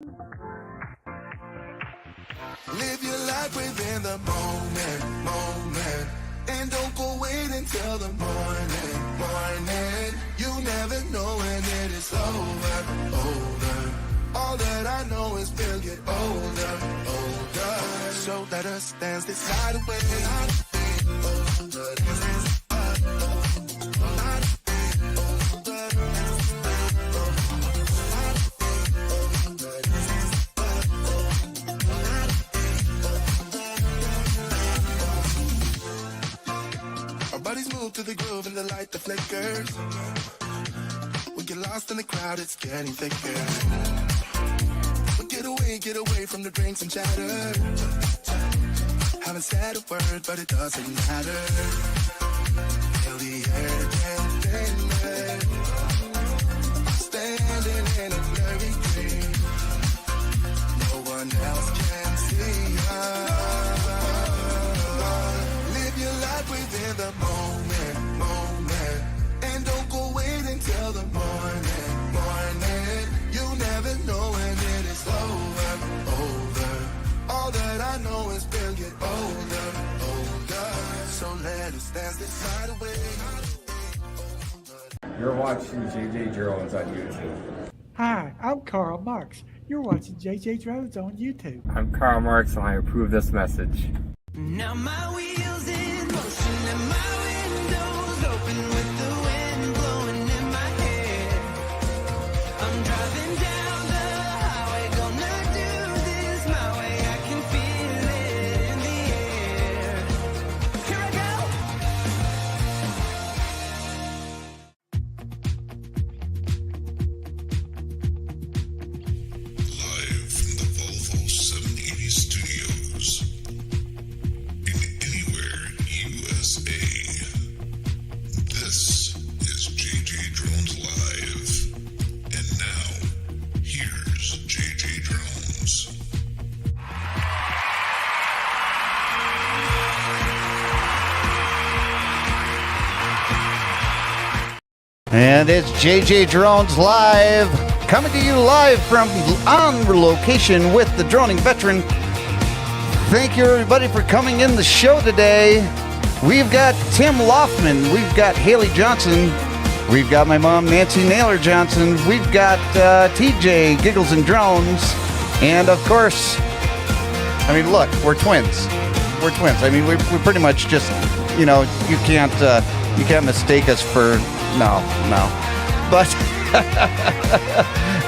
Live your life within the moment. And don't go wait until the morning. You never know when it is over. All that I know is we'll get older. So let us dance this night away. Our bodies move to the groove and the light that flickers. We get lost in the crowd, it's getting thicker. We get away from the drinks and chatter. Haven't said a word, but it doesn't matter. Feel the air getting thinner. Standing in a blurry dream. No one else can see us. Live your life within the moment. And don't go wait until the morning. You never know when it is over. All that I know is we'll get older. So let us dance this night away. You're watching JJDrones on YouTube. Hi, I'm Karl Marx. You're watching JJDrones on YouTube. I'm Karl Marx and I approve this message. Now my wheels in motion and my windows open with the wind blowing in my hair. I'm driving down the highway, gonna do this my way. I can feel it in the air. Here I go. Live from the Volvo 780 studios in Anywhere, USA. This is JJDrones Live. And now, here's JJDrones. And it's JJDrones Live, coming to you live from on location with the droning veteran. Thank you, everybody, for coming in the show today. We've got Tim Loftman, we've got Haley Johnson, we've got my mom, Nancy Naylor Johnson, we've got TJ Giggles and Drones, and of course, I mean, look, we're twins. We're twins. I mean, we pretty much just, you know, you can't mistake us for. No. But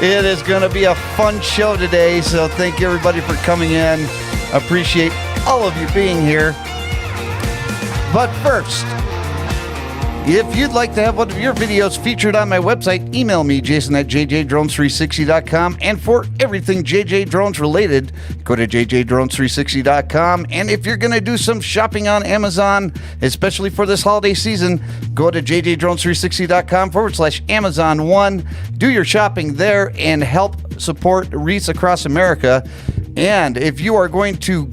it is going to be a fun show today, so thank you everybody for coming in. Appreciate all of you being here. But first, if you'd like to have one of your videos featured on my website, email me, Jason at JJDrones360.com. And for everything JJ Drones related, go to JJDrones360.com. And if you're going to do some shopping on Amazon, especially for this holiday season, go to JJDrones360.com/Amazon1. Do your shopping there and help support Wreaths Across America. And if you are going to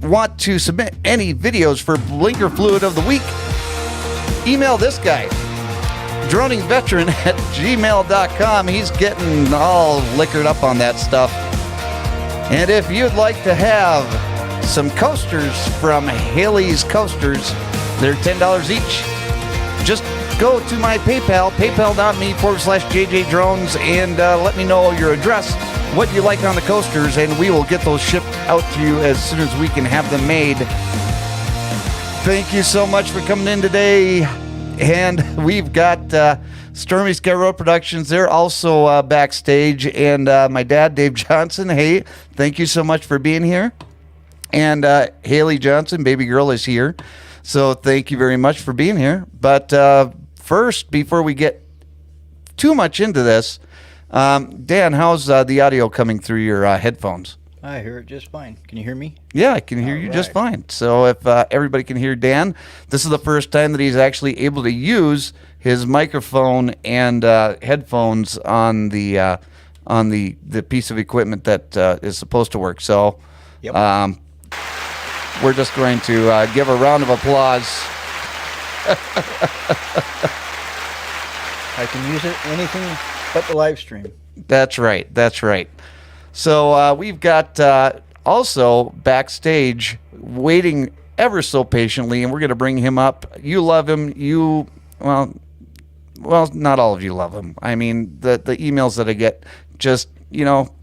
want to submit any videos for Blinker Fluid of the Week, email this guy, droningveteran@gmail.com. He's getting all liquored up on that stuff. And if you'd like to have some coasters from Haley's Coasters, they're $10 each. Just go to my PayPal, paypal.me/JJDrones, and let me know your address, what you like on the coasters, and we will get those shipped out to you as soon as we can have them made. Thank you so much for coming in today. And we've got Stormy Sky Road Productions. They're also backstage. And my dad, Dave Johnson. Hey, thank you so much for being here. And Haley Johnson, baby girl, is here. So thank you very much for being here. But first, before we get too much into this, Dan, how's the audio coming through your headphones? I hear it just fine. Can you hear me? Yeah, I can hear you just fine. So if everybody can hear Dan, this is the first time that he's actually able to use his microphone and headphones on the piece of equipment that is supposed to work. So Yep. we're just going to give a round of applause. I can use it anything but the live stream. That's right. That's right. So we've got also backstage waiting ever so patiently, and we're going to bring him up. You love him. Well, not all of you love him. I mean, the emails that I get, just, you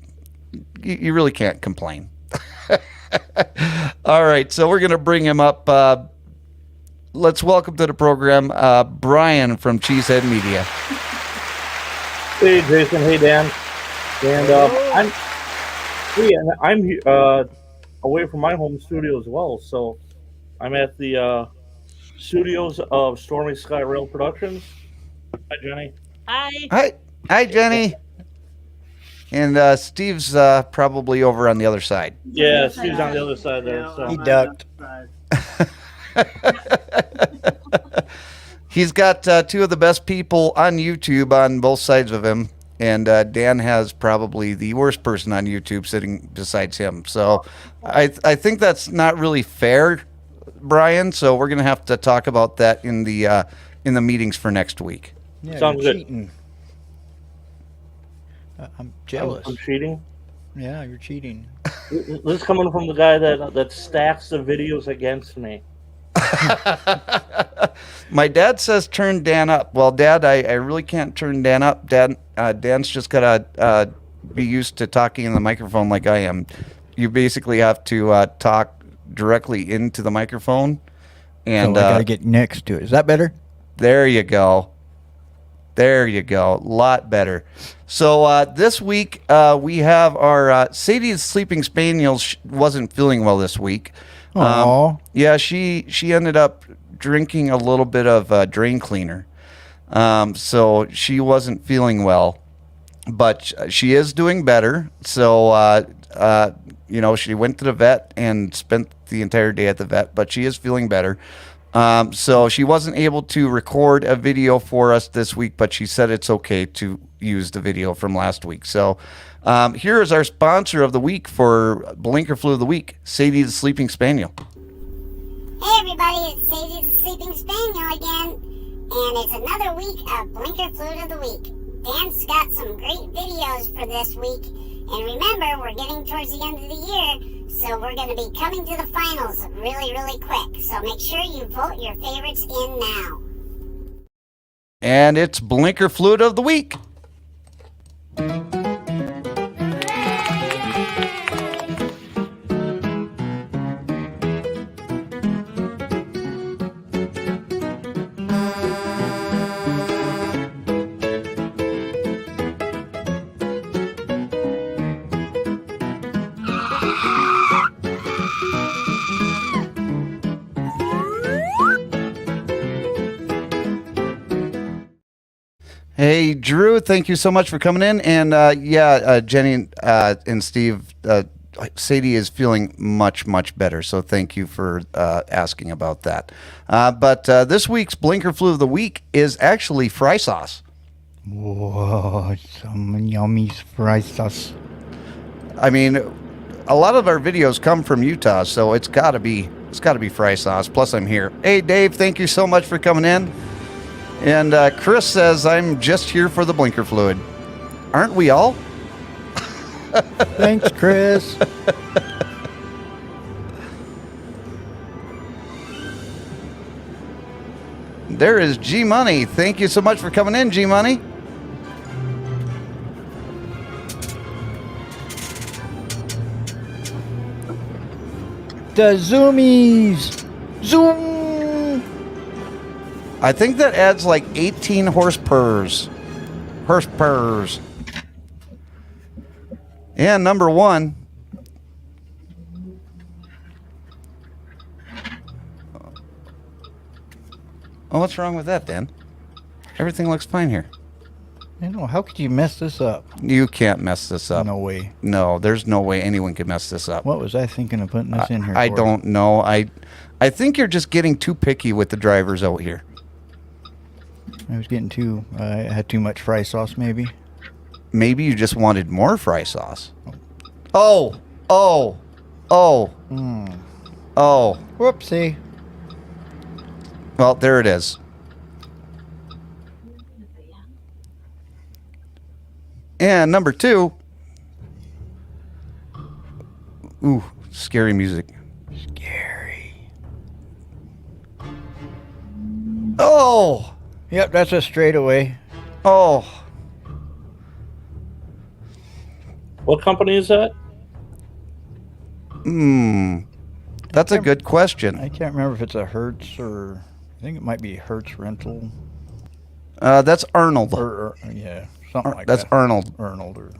really can't complain. All right, so we're going to bring him up. Let's welcome to the program Brian from Cheesehead Media. Hey, Jason. Hey, Dan. And I'm away from my home studio as well. So I'm at the studios of Stormy Sky Rail Productions. Hi, Jenny. Hi, Jenny. And Steve's probably over on the other side. Yeah, Steve's on the other side there. So. He ducked. He's got two of the best people on YouTube on both sides of him. And Dan has probably the worst person on YouTube sitting besides him. So I think that's not really fair, Brian. So we're going to have to talk about that in the meetings for next week. Yeah, Sounds you're good. cheating. I'm jealous. I'm cheating. Yeah, you're cheating. This is coming from the guy that stacks the videos against me. My dad says turn Dan up. Well, Dad, I really can't turn Dan up. Dan's just got to be used to talking in the microphone like I am. You basically have to talk directly into the microphone. And So I got to get next to it. Is that better? There you go. There you go. A lot better. So this week we have our Sadie's sleeping spaniel wasn't feeling well this week. Aww. Yeah, she ended up drinking a little bit of drain cleaner. So she wasn't feeling well, but she is doing better. So, she went to the vet and spent the entire day at the vet, but she is feeling better. So she wasn't able to record a video for us this week, but she said it's okay to use the video from last week. So here is our sponsor of the week for Blinker Flu of the Week, Sadie the Sleeping Spaniel. Hey everybody, it's Sadie the Sleeping Spaniel again, and it's another week of Blinker Fluid of the Week. Dan's got some great videos for this week, and remember, we're getting towards the end of the year, so we're going to be coming to the finals really, really quick. So make sure you vote your favorites in now. And it's Blinker Fluid of the Week. Hey, Drew, thank you so much for coming in. And Jenny and Steve, Sadie is feeling much, much better. So thank you for asking about that. But this week's Blinker Flu of the Week is actually fry sauce. Whoa, some yummy fry sauce. I mean, a lot of our videos come from Utah, so it's got to be fry sauce. Plus, I'm here. Hey, Dave, thank you so much for coming in. And Chris says, I'm just here for the blinker fluid. Aren't we all? Thanks, Chris. There is G Money. Thank you so much for coming in, G Money. The zoomies. Zoom. I think that adds like 18 horsepurs. And number one. Oh, what's wrong with that, Dan? Everything looks fine here. I know. How could you mess this up? You can't mess this up. No way. No, there's no way anyone could mess this up. What was I thinking of putting this in here I for? don't know. I think you're just getting too picky with the drivers out here. I was getting too... I had too much fry sauce, maybe. Maybe you just wanted more fry sauce. Oh. Whoopsie. Well, there it is. And number two. Ooh, scary music. Scary. Oh! Yep, that's a straightaway. Oh! What company is that? That's a good question. I can't remember if it's a Hertz or I think it might be Hertz Rental. That's Arnold. Or yeah, something like That's that. Arnold. Arnold or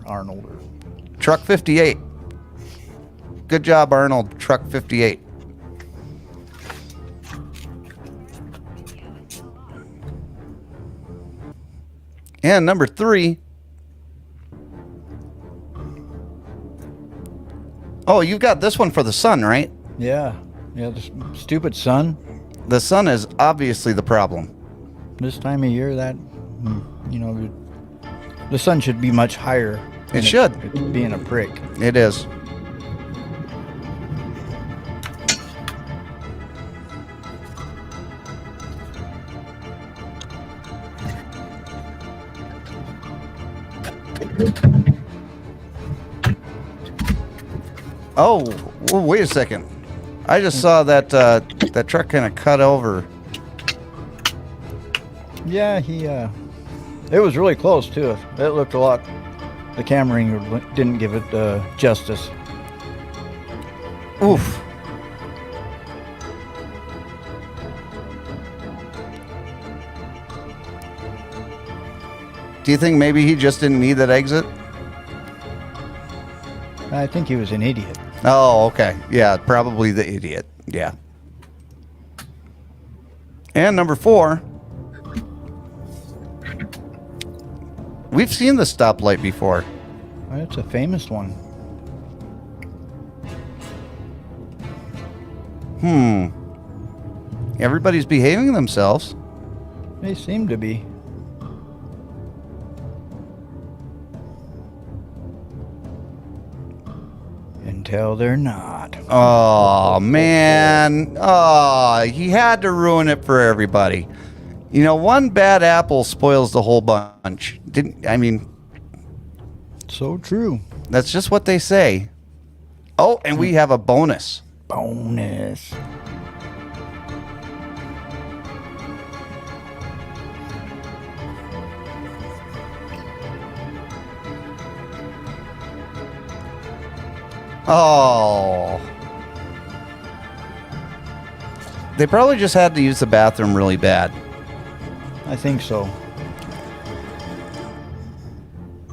Truck 58. Good job, Arnold. Truck 58. And number 3. Oh, you got this one for the sun, right? Yeah, the stupid sun. The sun is obviously the problem. This time of year, the sun should be much higher. It should. It's being a prick. It is. Oh, well, wait a second. I just saw that that truck kind of cut over. Yeah, it was really close too. It looked a lot. The camera angle didn't give it justice. Oof. Do you think maybe he just didn't need that exit? I think he was an idiot. Oh, okay. Yeah, probably the idiot. Yeah. And number 4. We've seen the stoplight before. Well, it's a famous one. Everybody's behaving themselves. They seem to be. Until they're not. Oh, man. Oh, he had to ruin it for everybody. You know, one bad apple spoils the whole bunch. So true. That's just what they say. Oh, and we have a bonus. Bonus. Oh. They probably just had to use the bathroom really bad. I think so.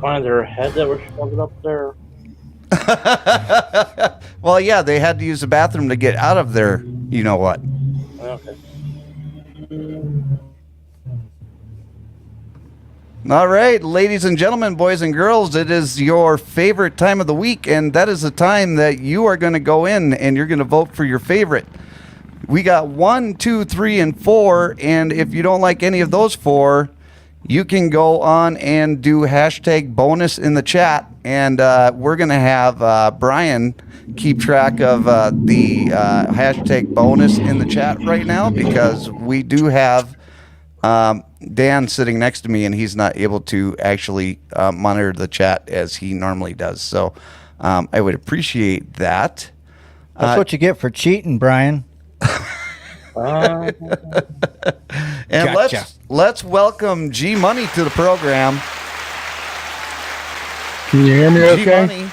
Find their head that was shoved up there. Well, yeah, they had to use the bathroom to get out of their, you know what. Okay. All right, ladies and gentlemen, boys and girls, it is your favorite time of the week, and that is the time that you are going to go in and you're going to vote for your favorite. We got 1, 2, 3, and 4, and if you don't like any of those 4, you can go on and do hashtag bonus in the chat, and we're going to have Brian keep track of the hashtag bonus in the chat right now, because we do have Dan sitting next to me, and he's not able to actually monitor the chat as he normally does. So I would appreciate that. That's what you get for cheating, Brian. And Gotcha. let's welcome G Money to the program. Can you hear me G okay? Money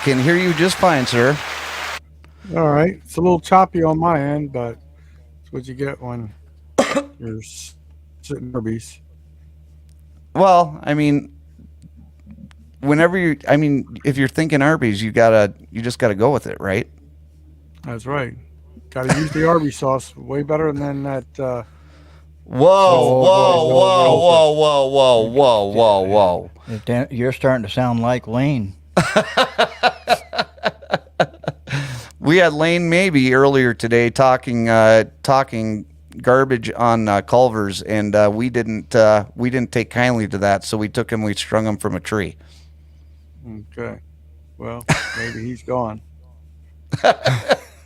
can hear you just fine, sir. All right. It's a little choppy on my end, but it's what you get when you're sitting Arby's. Well, I mean, if you're thinking Arby's, you just gotta go with it, right? That's right. Got to use the Arby's sauce way better than that. Whoa. You're starting to sound like Lane. We had Lane Maybe earlier today talking garbage on Culver's, and we didn't take kindly to that, so we took him. We strung him from a tree. Okay. Well, maybe he's gone.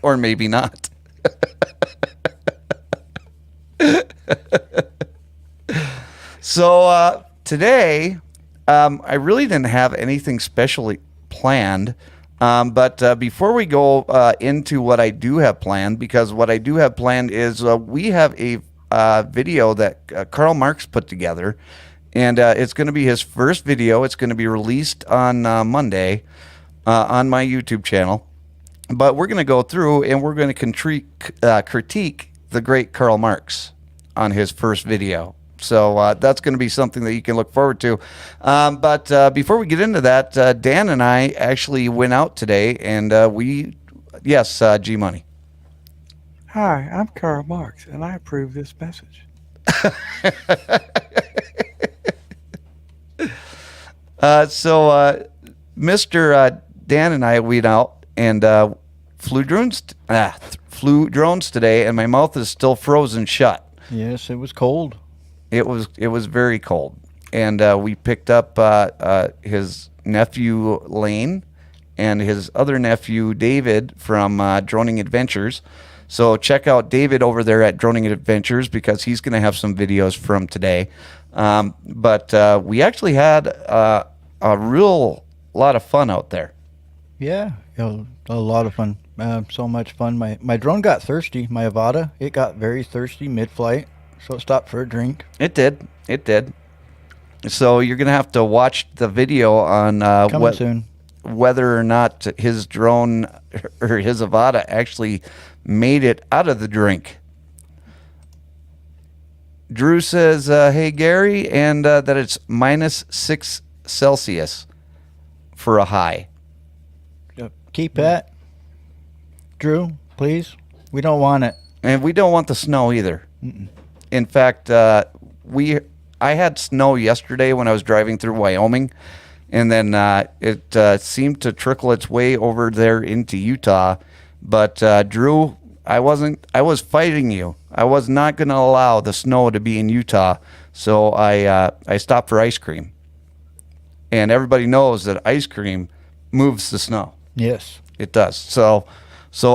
Or maybe not. So today, I really didn't have anything specially planned. But before we go into what I do have planned, because what I do have planned is we have a video that Karl Marx put together, and it's going to be his first video. It's going to be released on Monday on my YouTube channel. But we're going to go through and we're going to critique the great Karl Marx on his first video. So that's going to be something that you can look forward to. But before we get into that, Dan and I actually went out today, and yes, G-Money. Hi, I'm Karl Marx, and I approve this message. So Mr. Dan and I went out and flew drones today, and my mouth is still frozen shut. Yes, it was cold. It was very cold, and we picked up his nephew Lane and his other nephew David from Droning Adventures. So check out David over there at Droning Adventures, because he's going to have some videos from today. But we actually had a real lot of fun out there. Yeah, a lot of fun. So much fun. My drone got thirsty. My Avata, it got very thirsty mid-flight, so it stopped for a drink. It did. So you're going to have to watch the video on Soon. whether or not his drone or his Avata actually made it out of the drink. Drew says, hey, Gary, and that it's -6 Celsius for a high. Keep that, Drew, please. We don't want it. And we don't want the snow either. In fact, I had snow yesterday when I was driving through Wyoming, and then it seemed to trickle its way over there into Utah. But Drew, I was fighting you. I was not going to allow the snow to be in Utah, so I stopped for ice cream. And everybody knows that ice cream moves the snow. Yes, it does. So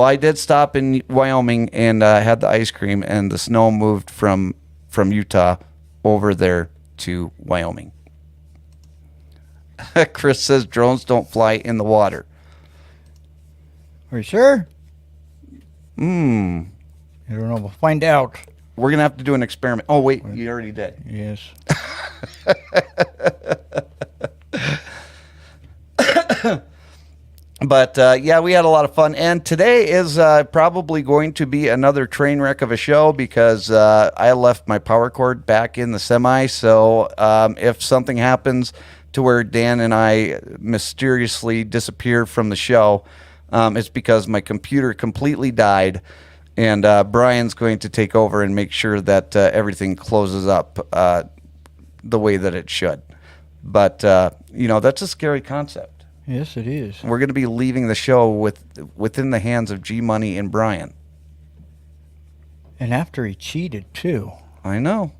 I did stop in Wyoming and had the ice cream, and the snow moved from Utah over there to Wyoming. Chris says drones don't fly in the water. Are you sure? I I don't know. We'll find out. We're going to have to do an experiment. Oh, wait, you already did. Yes. But, yeah, we had a lot of fun. And today is probably going to be another train wreck of a show, because I left my power cord back in the semi. So if something happens to where Dan and I mysteriously disappear from the show, it's because my computer completely died. And Brian's going to take over and make sure that everything closes up the way that it should. But, that's a scary concept. Yes, it is. We're going to be leaving the show within the hands of G-Money and Brian. And after he cheated, too. I know.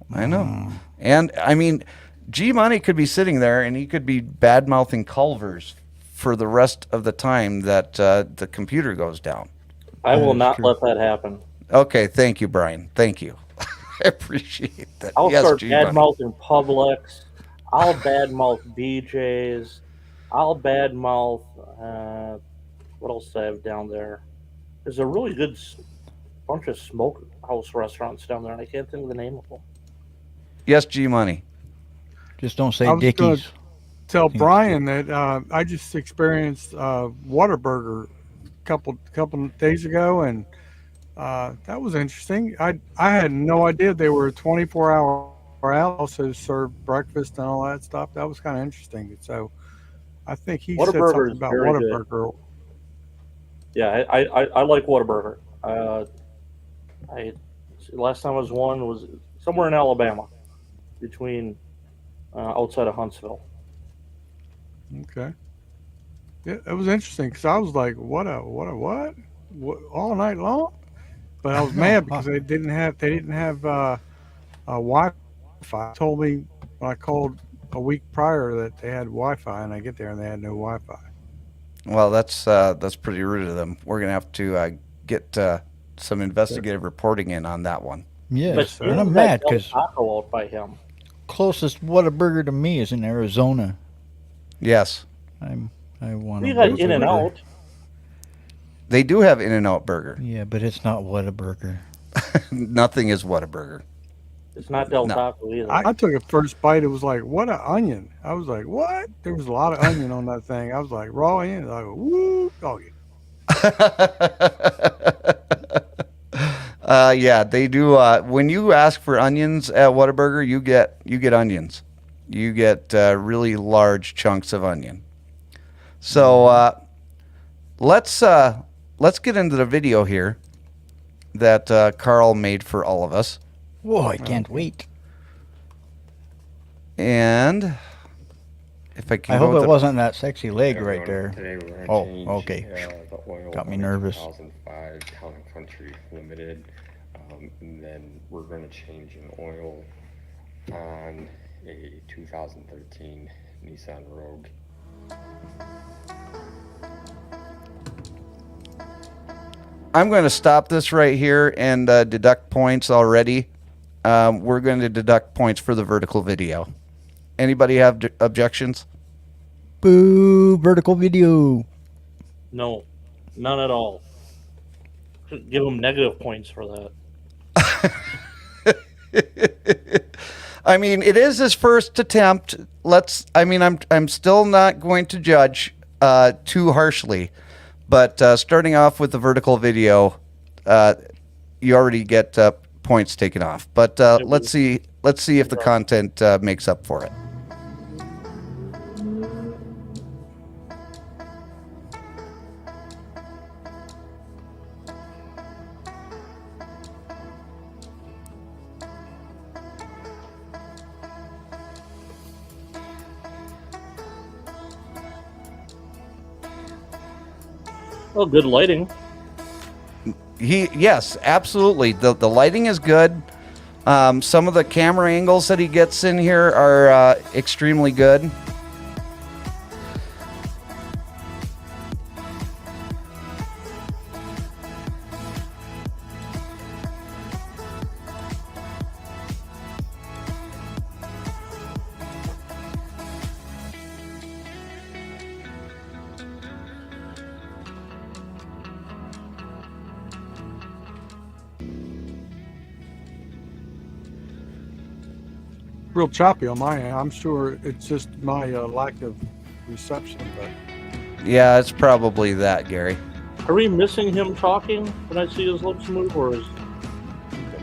And, I mean, G-Money could be sitting there, and he could be bad-mouthing Culvers for the rest of the time that the computer goes down. I will not let that happen. Okay, thank you, Brian. Thank you. I appreciate that. I'll start G-Money. bad-mouthing Publix. I'll bad-mouth BJ's. I'll badmouth, what else do I have down there? There's a really good bunch of smokehouse restaurants down there, and I can't think of the name of them. Yes, G-Money. Just don't say I was gonna Dickies. tell Brian that I just experienced Whataburger a couple days ago, and that was interesting. I had no idea they were 24-hour out, also served breakfast and all that stuff. That was kind of interesting. So I think he said something about Whataburger. Yeah, I like Whataburger. Last time I was one was somewhere in Alabama, between outside of Huntsville. Okay. Yeah, it was interesting because I was like, what all night long? But I was mad because they didn't have Wi-Fi. They told me when I called a week prior that they had Wi-Fi, and I get there and they had no Wi-Fi. Well, that's pretty rude of them. We're gonna have to get some investigative reporting in on that one. Yes, and I'm mad because Taco out by him. Closest Whataburger to me is in Arizona. Yes. I want. You got In-N-Out. They do have In-N-Out Burger. Yeah, but it's not Whataburger. Nothing is Whataburger. It's not Del No. Taco either. I took a first bite. It was like, what an onion. I was like, what? There was a lot of onion on that thing. I was like, raw onion. I go, woo. Oh, yeah. Yeah, they do. When you ask for onions at Whataburger, you get onions. You get really large chunks of onion. So let's get into the video here that Carl made for all of us. Whoa, I can't wait. And if I can, I go hope with it the- wasn't that sexy leg right Today there. we're gonna Oh, change, okay. the oil Got me on nervous. 2005 Town and Country Limited, and then we're going to change an oil on a 2013 Nissan Rogue. I'm going to stop this right here and deduct points already. We're going to deduct points for the vertical video. Anybody have objections? Boo, vertical video. No, none at all. Give him negative points for that. I mean, it is his first attempt. I'm still not going to judge too harshly, but starting off with the vertical video, you already get points taken off. But let's see if the content makes up for it. Oh, good lighting. Yes, absolutely. The lighting is good. Some of the camera angles that he gets in here are extremely good. Real choppy on my end. I'm sure it's just my lack of reception, but Yeah, it's probably that, Gary. Are we missing him talking when I see his lips move, or is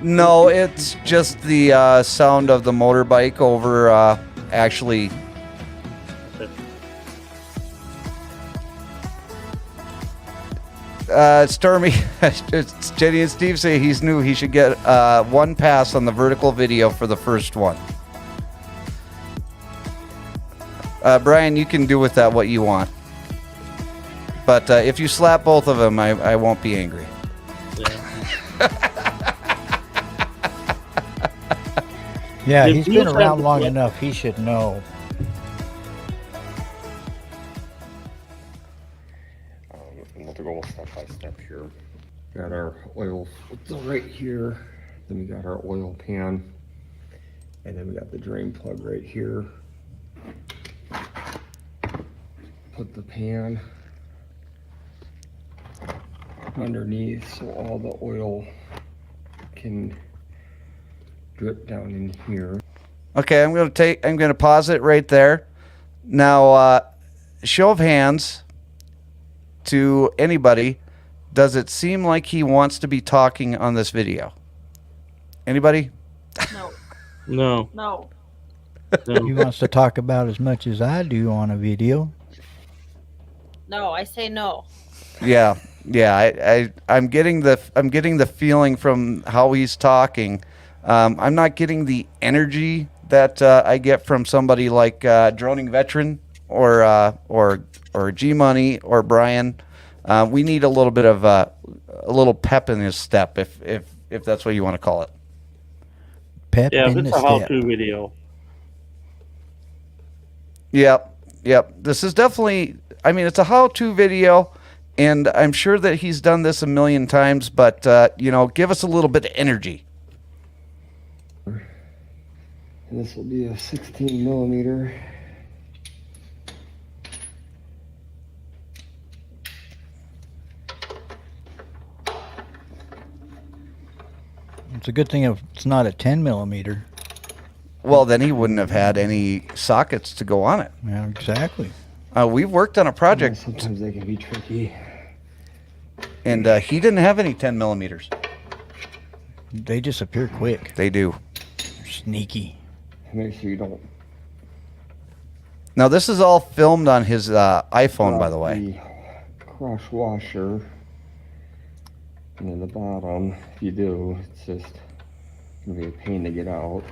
No, it's just the sound of the motorbike over actually. Stormy, it's Jenny and Steve say he's new. He should get one pass on the vertical video for the first one. Brian, you can do with that what you want. But if you slap both of them, I won't be angry. Yeah, If he's you been have around the long flip- enough. He should know. We'll go step by step here. Got our oil filter right here. Then we got our oil pan. And then we got the drain plug right here. Put the pan underneath so all the oil can drip down in here. Okay, I'm gonna pause it right there. Now, show of hands to anybody. Does it seem like he wants to be talking on this video? Anybody? No, no? no. He wants to talk about as much as I do on a video. No, I say no. Yeah. I'm getting the feeling from how he's talking. I'm not getting the energy that I get from somebody like Droning Veteran or G Money or Brian. We need a little bit of a little pep in his step, if that's what you want to call it. Pep Yeah, if in it's the a step. how-to video. Yep. This is definitely. I mean, it's a how-to video, and I'm sure that he's done this a million times. But give us a little bit of energy. And this will be a 16 millimeter. It's a good thing if it's not a 10 millimeter. Well, then he wouldn't have had any sockets to go on it. Yeah, exactly. We've worked on a project, Sometimes they can be tricky. and he didn't have any 10 millimeters. They disappear quick. They do. Sneaky. Make sure you don't. Now, this is all filmed on his iPhone, by the way. The cross washer. And then the bottom, if you do, it's just gonna be a pain to get out.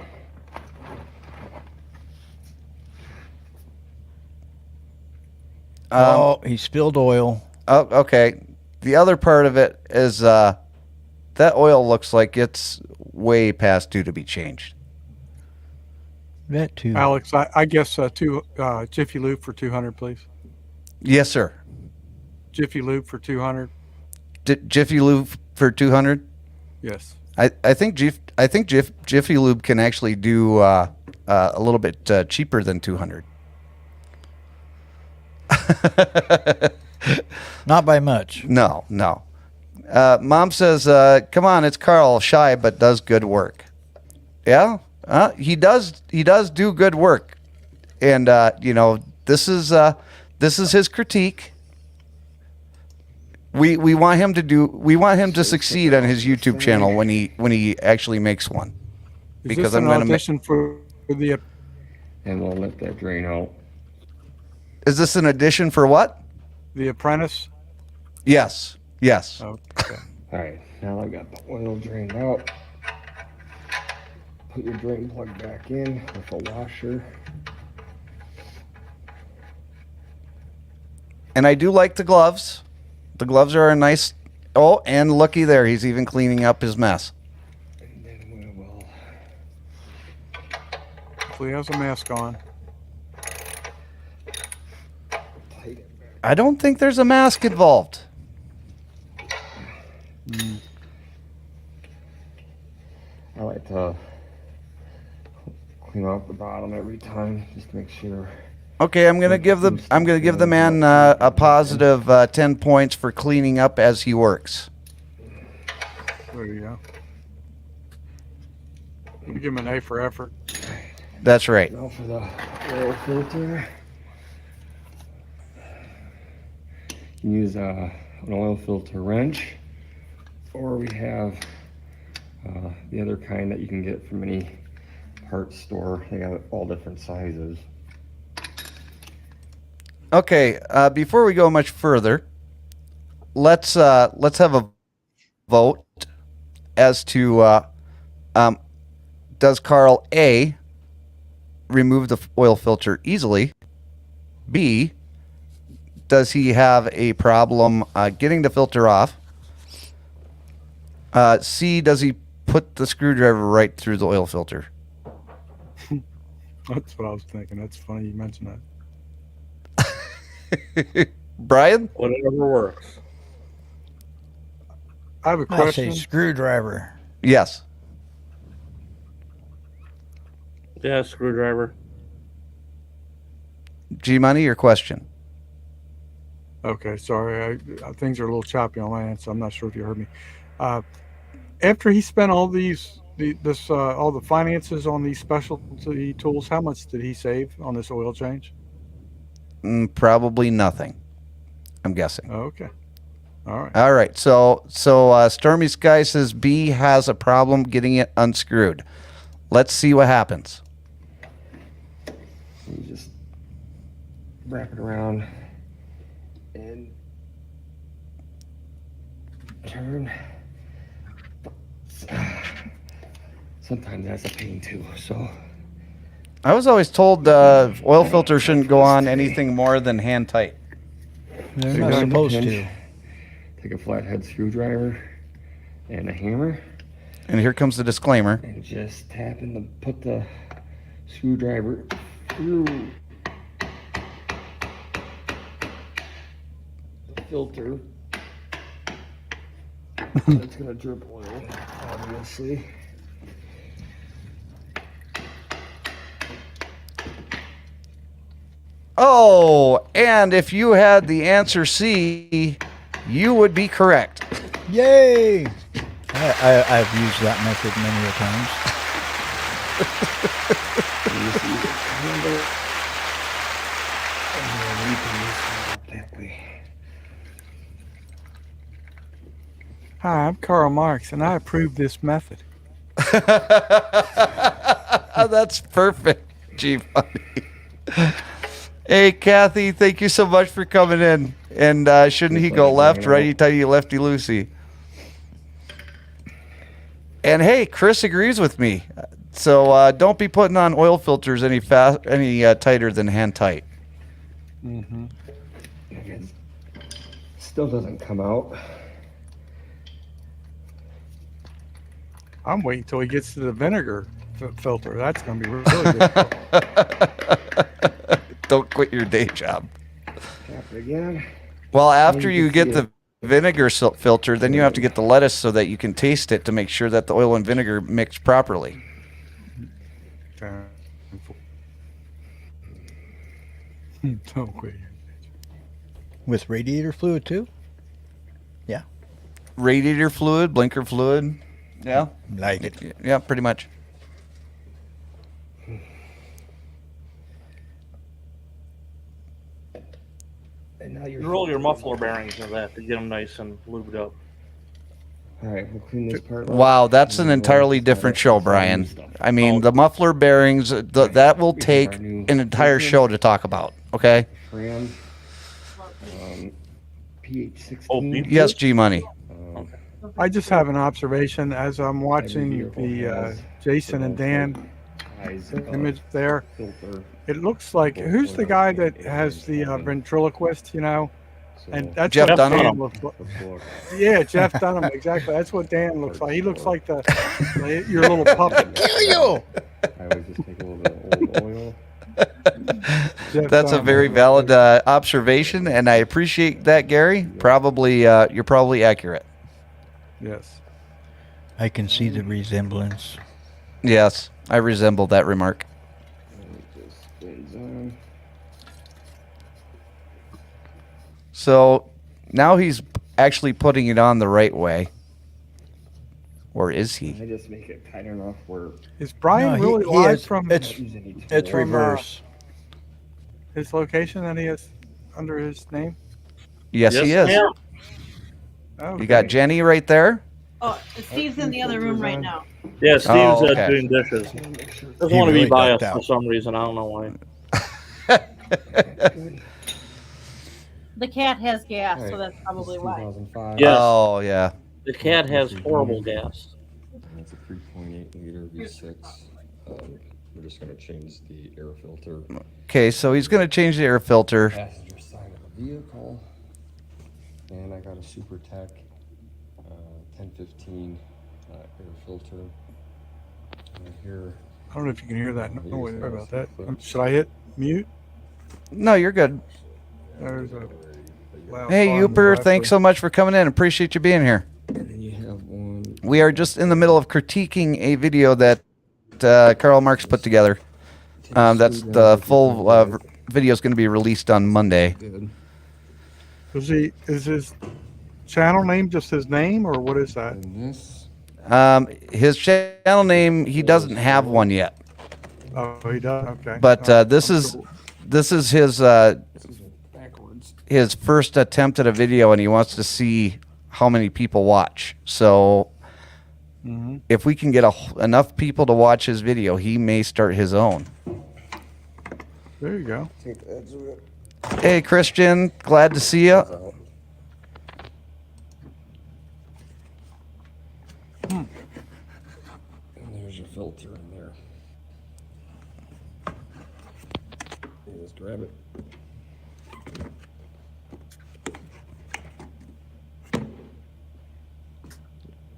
Oh, he spilled oil. Oh, okay. The other part of it is that oil looks like it's way past due to be changed. That too. Alex, I guess two Jiffy Lube for 200, please. Yes, sir. Jiffy Lube for 200. Jiffy Lube for 200. Yes. I think Jiffy Lube can actually do a little bit cheaper than 200. Not by much. No. Mom says, "Come on, it's Carl, shy but does good work." Yeah, he does do good work, and this is his critique. We want him to succeed on his YouTube channel when he actually makes one. Is Because this I'm an going to audition for the And we'll let that drain out. Is this an addition for what? The Apprentice? Yes. Okay. Alright, now I've got the oil drained out. Put your drain plug back in with a washer. And I do like the gloves. The gloves are a nice. Oh, and looky there, he's even cleaning up his mess. And then we will. Hopefully he has a mask on. Tighten it back. I don't think there's a mask involved. I like to clean off the bottom every time, just to make sure. Okay, I'm gonna give the man a positive 10 points for cleaning up as he works. There you go. You give him an A for effort. That's right. Now for the oil filter. You use an oil filter wrench, or we have the other kind that you can get from any parts store. They got all different sizes. Okay, before we go much further, let's have a vote as to does Carl A remove the oil filter easily? B, does he have a problem getting the filter off? C, does he put the screwdriver right through the oil filter? That's what I was thinking. That's funny you mentioned that. Brian? Whatever works. I have a I say question. screwdriver. Yes. Yeah, screwdriver. G-Money, your question? Okay, sorry. Things are a little choppy on my end, so I'm not sure if you heard me. After he spent all all the finances on these specialty tools, how much did he save on this oil change? Probably nothing, I'm guessing. Oh, okay. All right. All right. So Stormy Sky says B has a problem getting it unscrewed. Let's see what happens. You just wrap it around and turn. Sometimes that's a pain too, so. I was always told the oil filter shouldn't go on anything more than hand tight. They're Take not down the supposed pinch, to. Take a flathead screwdriver and a hammer And here comes the disclaimer. and just put the screwdriver through the filter. It's gonna drip oil, obviously. Oh, and if you had the answer C, you would be correct. Yay! I've used that method many a times. You just use a handle, and then you can use it that way. Hi, I'm Karl Marx, and I approve this method. That's perfect, G-Money. Hey, Kathy, thank you so much for coming in. And shouldn't he go left, righty, tighty, lefty, loosey? And hey, Chris agrees with me. So don't be putting on oil filters any tighter than hand tight. Mm-hmm. It still doesn't come out. I'm waiting until he gets to the vinegar filter. That's going to be really good. Don't quit your day job. Tap it again. Well, after you get the vinegar filter, then you have to get the lettuce so that you can taste it to make sure that the oil and vinegar mix properly. Don't quit. With radiator fluid too? Yeah. Radiator fluid, blinker fluid. Yeah. Like it. Yeah, pretty much. And now You roll your muffler bearings in that to get them nice and lubed up. All right, we'll clean this part. Wow, that's an entirely different show, Brian. I mean, the muffler bearings, that will take an entire show to talk about, okay? Fran, pH 16. Oh, Yes, G-Money. I just have an observation as I'm watching the Jason and Dan image there. Filter. It looks like, who's the guy that has the ventriloquist, you know? And that's Jeff what Dunham. Dan looks like. Yeah, Jeff Dunham, exactly. That's what Dan looks like. He looks like your little puppet. Kill you! I always just take a little bit of old oil. Jeff That's a Dunham. very valid observation, and I appreciate that, Gary. Probably, you're probably accurate. Yes. I can see the resemblance. Yes, I resemble that remark. So now he's actually putting it on the right way. Or is he? I just make it tight enough where Is Brian No, really he live is- from It's reverse. his location that he has under his name? Yes, he is. ma'am. Okay. You got Jenny right there. Oh, Steve's in the other room right now. Yeah, Steve's Oh, okay. doing dishes. Doesn't He want to really be biased ducked for out. some reason. I don't know why. The cat has gas, so that's probably why. 2005. Yes. Oh, yeah. The cat has horrible gas. That's a 3.8 liter V6. We're just going to change the air filter. Okay, so he's going to change the air filter. Passenger side of the vehicle. And I got a Super Tech 1015 air filter. And here. I don't know if you can hear that noise. Sorry about that. Should I hit mute? No, you're good. There's a loud Hey, car in the Uper, thanks driveway. so much for coming in. Appreciate you being here. And then you have one. We are just in the middle of critiquing a video that Karl Marx put together. That's the full video is going to be released on Monday. Good. Is his channel name just his name, or what is that? And this. His channel name, he doesn't have one yet, Oh, he does. Okay. but this is his Backwards. his first attempt at a video, and he wants to see how many people watch. So Mhm. if we can get enough people to watch his video, he may start his own. There you go. Take the edge of it. Hey, Christian, glad to see you. Out. And there's your filter in there. You just grab it.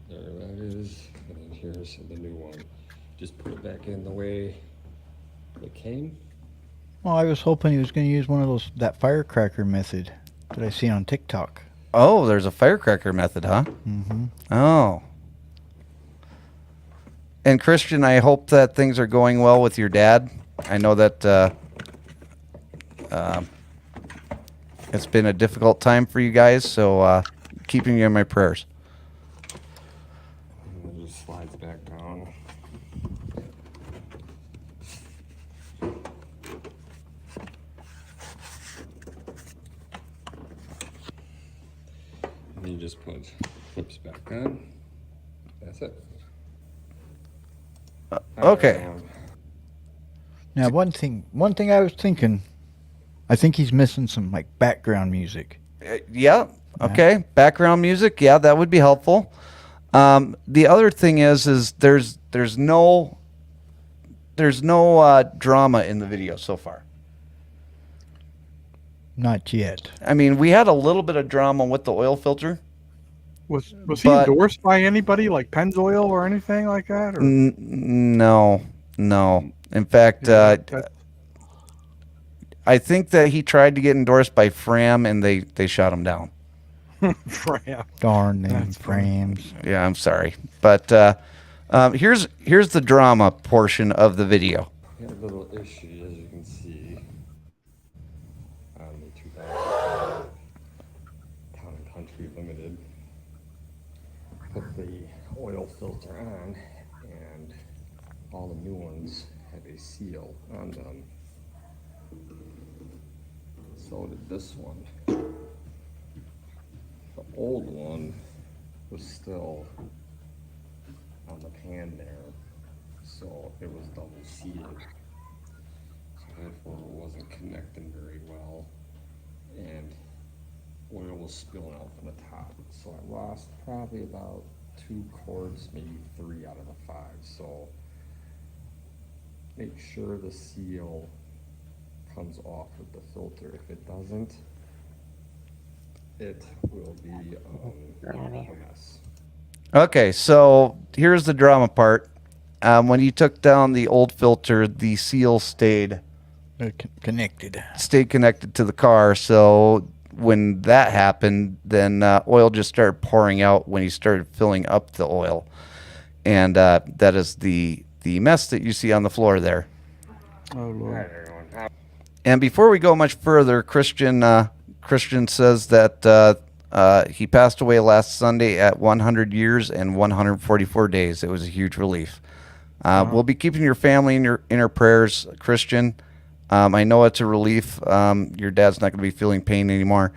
There that is. And then here's the new one. Just put it back in the way it came. Well, I was hoping he was going to use one of that firecracker method that I seen on TikTok. Oh, there's a firecracker method, huh? Mm-hmm. Oh. And Christian, I hope that things are going well with your dad. I know that it's been a difficult time for you guys, so keeping you in my prayers. And you just put clips back on. That's it. Okay. Now, one thing I was thinking, I think he's missing some like background music. Yeah. Okay. Background music. Yeah, that would be helpful. The other thing is there's no drama in the video so far. Not yet. I mean, we had a little bit of drama with the oil filter. Was he But- endorsed by anybody like Pennzoil or anything like that? Or? No. In fact, That- I think that he tried to get endorsed by Fram and they shot him down. yeah. Darn them That's funny. frames. Yeah, I'm sorry. But here's the drama portion of the video. We had a little issue, as you can see, on the 2000 Town and Country Limited. Put the oil filter on, and all the new ones have a seal on them. So did this one. The old one was still on the pan there, so it was double seated. So therefore it wasn't connecting very well, and oil was spilling out from the top. So I lost probably about 2 cords, maybe 3 out of the 5. So make sure the seal comes off with the filter. If it doesn't, it will be a mess. Okay, so here's the drama part. When you took down the old filter, the seal stayed Connected. connected to the car. So when that happened, then oil just started pouring out when you started filling up the oil, and that is the mess that you see on the floor there. Oh Lord. Alright, everyone. And before we go much further, Christian says that he passed away last Sunday at 100 years and 144 days. It was a huge relief. We'll be keeping your family in our prayers, Christian. I know it's a relief. Your dad's not going to be feeling pain anymore.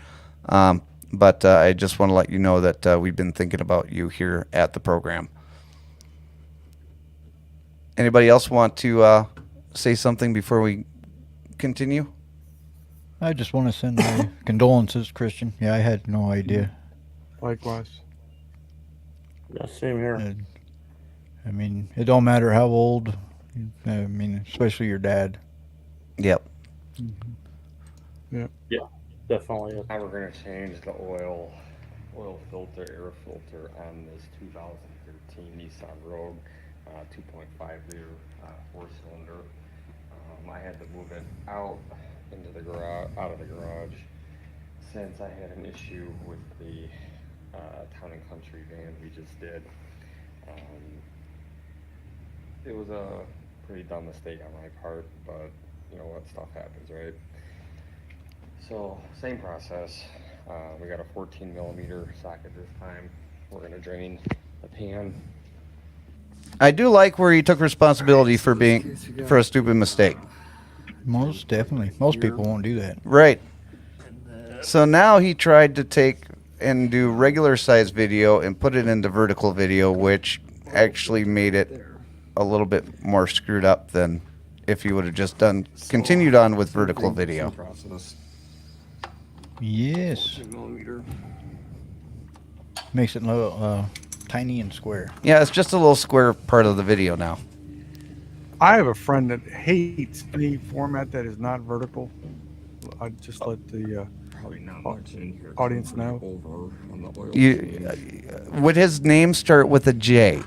But I just want to let you know that we've been thinking about you here at the program. Anybody else want to say something before we continue? I just want to send my condolences, Christian. Yeah, I had no idea. Likewise. Yeah, same here. I mean, it don't matter how old. I mean, especially your dad. Yep. Yeah, definitely. Now we're going to change the oil filter, air filter on this 2013 Nissan Rogue 2.5 liter 4-cylinder. I had to move it out of the garage since I had an issue with the Town and Country van we just did. It was a pretty dumb mistake on my part, but you know what, stuff happens, right? So same process. We got a 14 millimeter socket this time. We're gonna drain the pan. I do like where he took responsibility for a stupid mistake. Most definitely. Most people won't do that. Right. So now he tried to take and do regular size video and put it into vertical video, which actually made it a little bit more screwed up than if you would have just continued on with vertical video. Process. Yes. 14 millimeter. Makes it look tiny and square. Yeah, it's just a little square part of the video now. I have a friend that hates any format that is not vertical. I just let the Probably not much in here. audience know. Over on the oil change. Would his name start with a J?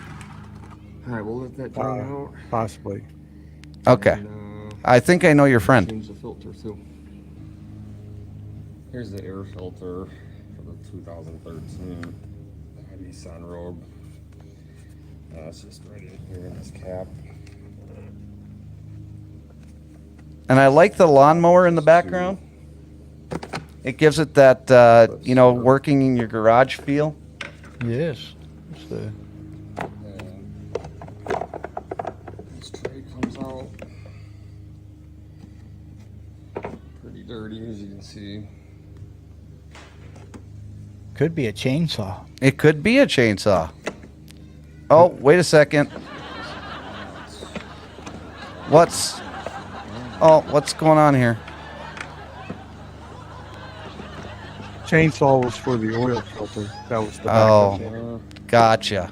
All right, we'll let that drain out. Possibly. Okay. And, I think I know your friend. change the filter too. Here's the air filter for the 2013 Nissan Rogue. It's just right in here in this cap. And I like the lawnmower in the background. It gives it that, working in your garage feel. Yes. It's the And this tray comes out pretty dirty, as you can see. Could be a chainsaw. It could be a chainsaw. Oh, wait a second. What's going on here? Chainsaw was for the oil filter. That was the backup. Oh, gotcha.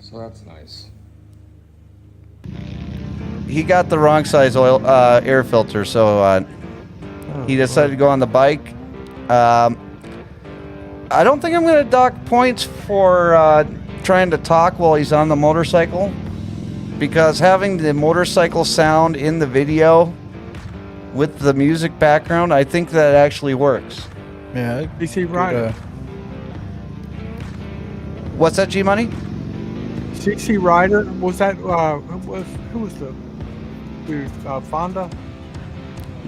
So that's nice. He got the wrong size oil air filter, so he decided to go on the bike. I don't think I'm going to dock points for trying to talk while he's on the motorcycle, because having the motorcycle sound in the video with the music background, I think that actually works. Yeah. CC Rider. What's that, G Money? CC Rider, was that, who was the Fonda?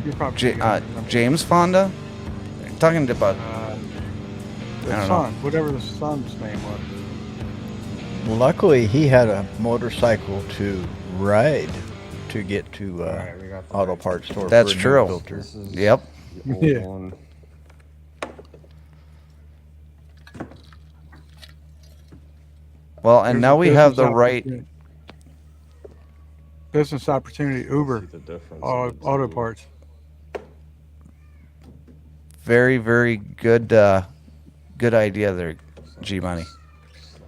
You probably James Fonda? Talking about the I don't son, whatever the son's name was. Well, luckily, he had a motorcycle to ride to get to we got the auto parts store. That's for a new true. Filter. This is Yep. the old Yeah. one. Well, and There's now a we have the business right. opportunity. Business opportunity, Uber, See the difference. auto parts. Very, very good good idea there, G Money.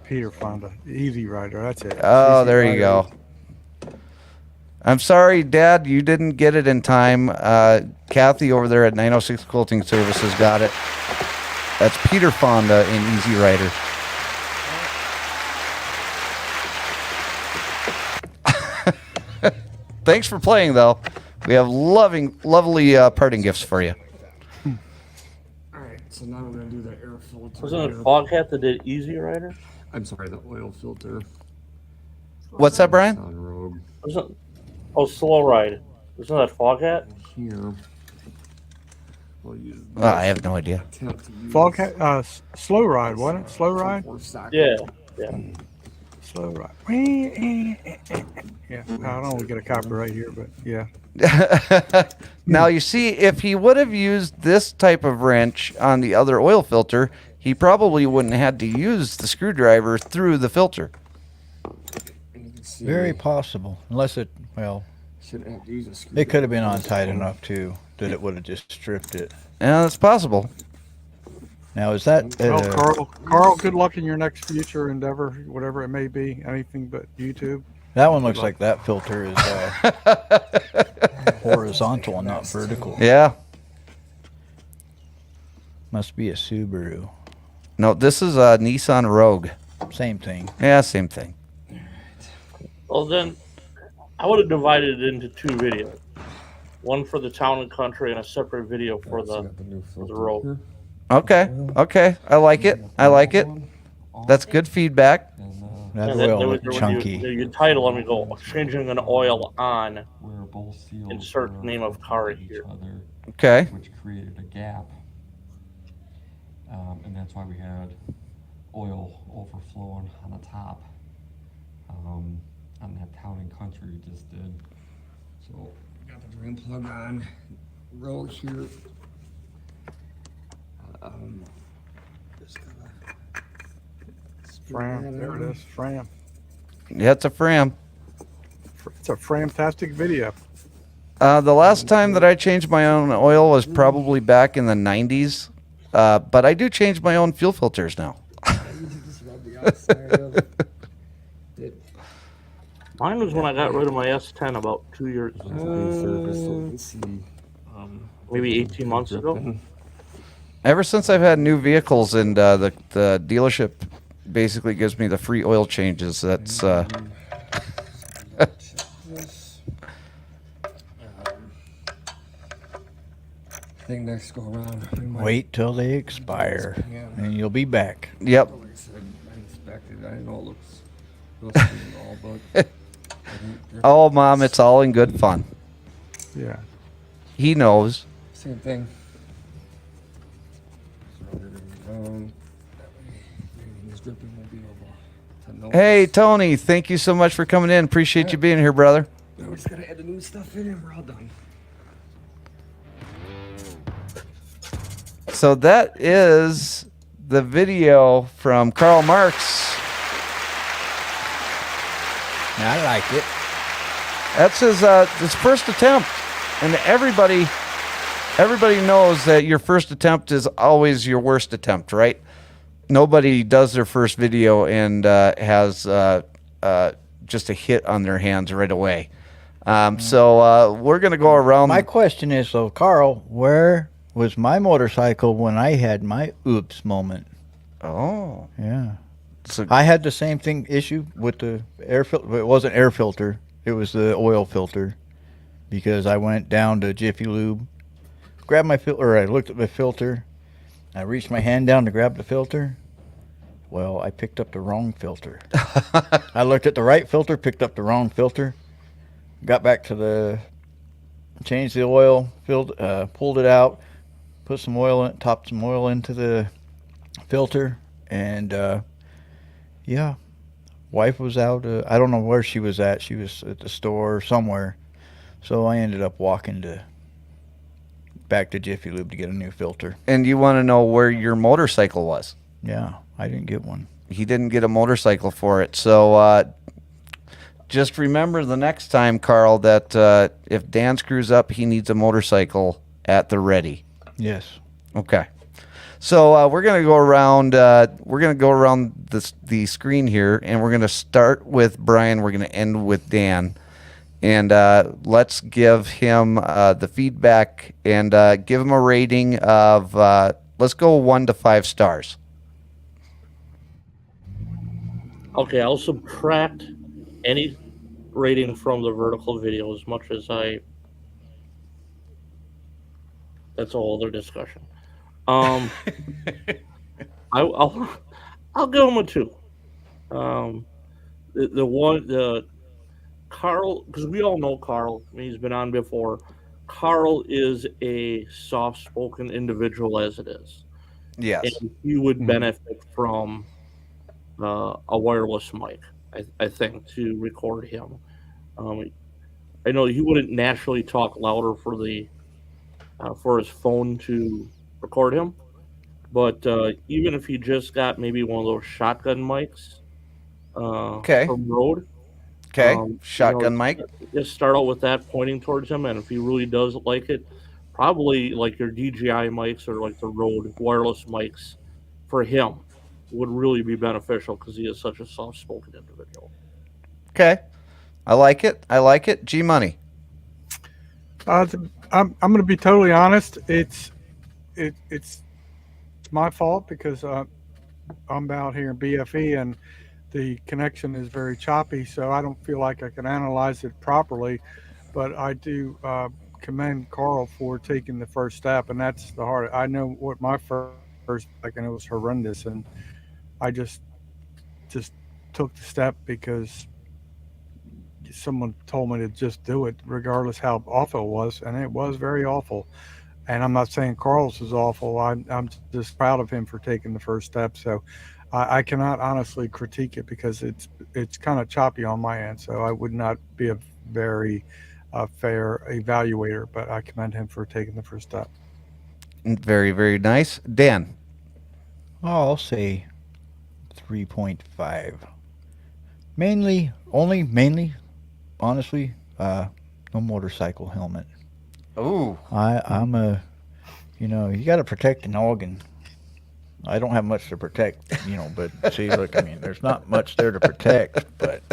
Peter Fonda, Easy Rider, that's it. Oh, CC there you Rider. go. I'm sorry, Dad, you didn't get it in time. Kathy over there at 906 Quilting Services got it. That's Peter Fonda in Easy Rider. Thanks for playing, though. We have lovely parting gifts for you. Alright, so now we're going to do the air filter. Wasn't it here. Foghat that did Easy Rider? I'm sorry, the oil filter. What's that, Brian? On Rogue Slow Ride. Isn't that Foghat? here. We'll use I have no idea. attempt to use Slow Ride, wasn't it? Slow Ride? Yeah. Slow Ride. Yeah, I don't want to get a copyright here, but yeah. Now, you see, if he would have used this type of wrench on the other oil filter, he probably wouldn't have had to use the screwdriver through the filter. And you can see Very possible, unless it. Well, shouldn't have to use a it screwdriver could have been for on this tight one. enough too that it would have just stripped it. Yeah, that's possible. Now is that? Well, Carl, good luck in your next future endeavor, whatever it may be. Anything but YouTube. That one looks like that filter is horizontal and not vertical. Yeah. Must be a Subaru. No, this is a Nissan Rogue. Same thing. Yeah, same thing. Well, then I would have divided it into two videos. One for the town and country and a separate video for So the you got the new filter roll. here. Okay. I like it. That's good feedback. And That And then oil there looked was chunky. you title them and go changing an oil on. where both seals Insert were name of car each here. other, Okay. which created a gap, and that's why we had oil overflowing on the top on that town and country we just did. so got the drain plug on. Rogue here. Just gotta Fram, there it is. Fram. Yeah, it's a Fram. It's a Framtastic video. The last time that I changed my own oil was probably back in the 90s. But I do change my own fuel filters now. just rub the outside of it. Mine was when I got rid of my S10 about 2 years, It's a big surface, so we can see. maybe 18 months ago. dripping. Ever since I've had new vehicles and the dealership basically gives me the free oil changes, that's This, I think next go around. we might- Wait till they expire, Yeah. and you'll be back. yep. Like I said, I expected. I know it looks real sweet and all, but I think they're Oh, Mom, it's all in good fun. Yeah. He knows. same thing. So rub everything down. That way, maybe this dripping will be over No, Hey, Tony, thank you so much for coming in. Appreciate you being here, brother. we're just gonna add the new stuff in and we're all done. So that is the video from Karl Marx. I like it. That's his first attempt, and everybody knows that your first attempt is always your worst attempt, right? Nobody does their first video and has just a hit on their hands right away. So we're gonna go around. My question is, so Carl, where was my motorcycle when I had my oops moment? Oh, Yeah. so I had the same issue with the air filter. It wasn't air filter. It was the oil filter, because I went down to Jiffy Lube, grabbed my filter. I looked at the filter. I reached my hand down to grab the filter. Well, I picked up the wrong filter. I looked at the right filter, picked up the wrong filter. Got back to changed the oil, pulled it out, put some oil in it, topped some oil into the filter, and yeah, wife was out. I don't know where she was at. She was at the store or somewhere. So I ended up walking back to Jiffy Lube to get a new filter. and you want to know where your motorcycle was? Yeah, I didn't get one. He didn't get a motorcycle for it. So just remember the next time, Carl, that if Dan screws up, he needs a motorcycle at the ready. Yes. Okay. So we're gonna go around. We're gonna go around the screen here, and we're gonna start with Brian. We're gonna end with Dan, and let's give him the feedback and give him a rating of. Let's go 1 to 5 stars. Okay, I'll subtract any rating from the vertical video as much as that's a whole other discussion. I'll give him a 2. The Carl, because we all know Carl. I mean, he's been on before. Carl is a soft-spoken individual as it is. Yes. And he would benefit from a wireless mic, I think, to record him. I know he wouldn't naturally talk louder for his phone to record him, but even if he just got maybe one of those shotgun mics from Rode. Okay. Shotgun mic. Just start out with that pointing towards him, and if he really does like it, probably like your DJI mics or like the Rode wireless mics for him would really be beneficial because he is such a soft-spoken individual. Okay. I like it. I like it. G Money. I'm going to be totally honest. It's my fault because I'm out here in BFE and the connection is very choppy, so I don't feel like I can analyze it properly. But I do commend Carl for taking the first step, and that's the hard. I know what my first like, and it was horrendous, and I just took the step because someone told me to just do it, regardless how awful it was, and it was very awful. And I'm not saying Carl's is awful. I'm just proud of him for taking the first step. So I cannot honestly critique it because it's kind of choppy on my end. So I would not be a very fair evaluator, but I commend him for taking the first step. Very, very nice. Dan. Oh, I'll say 3.5. Mainly, honestly, no motorcycle helmet. Ooh. I'm you got to protect the noggin. I don't have much to protect, but see, look, I mean, there's not much there to protect, but